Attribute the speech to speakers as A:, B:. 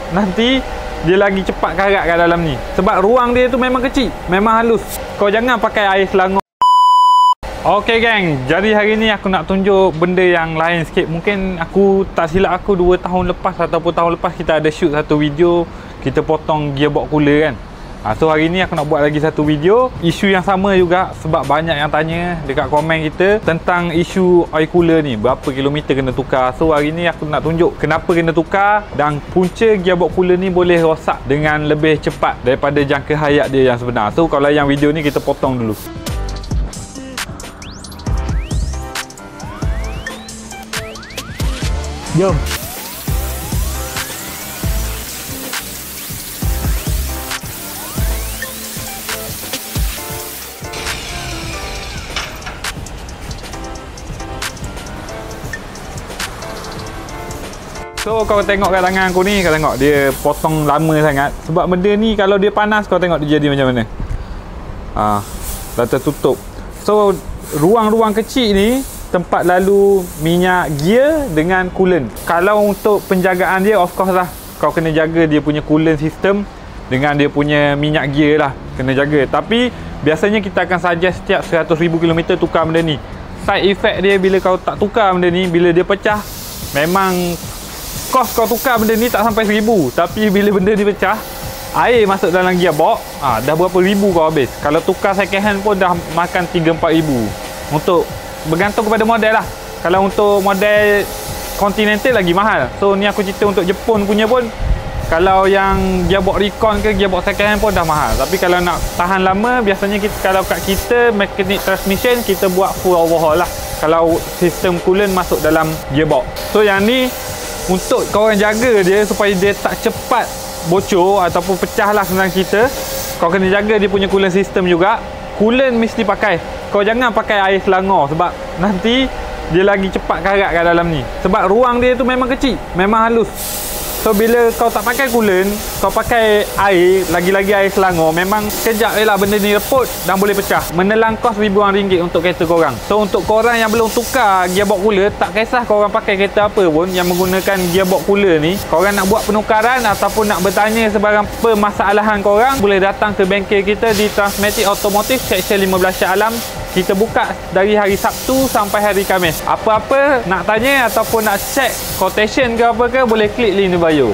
A: Nanti dia lagi cepat karat kat dalam ni. Sebab ruang dia tu memang kecil, memang halus. Kau jangan pakai air selangor. Okey geng, jadi hari ni aku nak tunjuk benda yang lain sikit. Mungkin aku tak silap aku 2 tahun lepas ataupun tahun lepas kita ada shoot satu video, kita potong gearbox cooler kan. So hari ni aku nak buat lagi satu video, isu yang sama juga sebab banyak yang tanya dekat komen kita tentang isu oil cooler ni, berapa kilometer kena tukar. So hari ni aku nak tunjuk kenapa kena tukar dan punca gearbox cooler ni boleh rosak dengan lebih cepat daripada jangka hayat dia yang sebenar. So kalau yang video ni kita potong dulu. Jom. So kau tengok kat tangan aku ni, kau tengok dia potong lama sangat. Sebab benda ni kalau dia panas kau tengok dia jadi macam mana. Dah tertutup. So ruang-ruang kecil ni tempat lalu minyak gear dengan coolant. Kalau untuk penjagaan dia, of course lah, kau kena jaga dia punya coolant system dengan dia punya minyak gear lah, kena jaga. Tapi biasanya kita akan suggest setiap 100,000 km tukar benda ni. Side effect dia bila kau tak tukar benda ni, bila dia pecah, memang kos kau tukar benda ni tak sampai 1,000. Tapi bila benda ni pecah, air masuk dalam gearbox, dah berapa ribu kau habis. Kalau tukar second hand pun dah makan 3-4 ribu. Untuk bergantung kepada model lah. Kalau untuk model Continental lagi mahal. So ni aku cerita untuk Jepun punya pun, kalau yang gearbox Recon ke gearbox second hand pun dah mahal. Tapi kalau nak tahan lama, biasanya kita, kalau kat kita mechanic transmission, kita buat full overhaul lah kalau sistem coolant masuk dalam gearbox. So yang ni untuk kau orang jaga dia supaya dia tak cepat bocor ataupun pecah lah, senang cerita. Kau kena jaga dia punya coolant system juga. Coolant mesti pakai. Kau jangan pakai air selangor sebab nanti dia lagi cepat karat kat dalam ni. Sebab ruang dia tu memang kecil, memang halus. So bila kau tak pakai coolant, kau pakai air, lagi-lagi air selangor, memang kejap je lah benda ni reput dan boleh pecah. Menelan kos ribuan ringgit untuk kereta korang. So untuk korang yang belum tukar gearbox cooler, tak kisah korang pakai kereta apa pun yang menggunakan gearbox cooler ni, korang nak buat penukaran ataupun nak bertanya sebarang permasalahan korang, boleh datang ke bengkel kita di Transmatic Automotive Section 15 Shah Alam. Kita buka dari hari Sabtu sampai hari Khamis. Apa-apa nak tanya ataupun nak check quotation ke apa ke, boleh klik link di bio.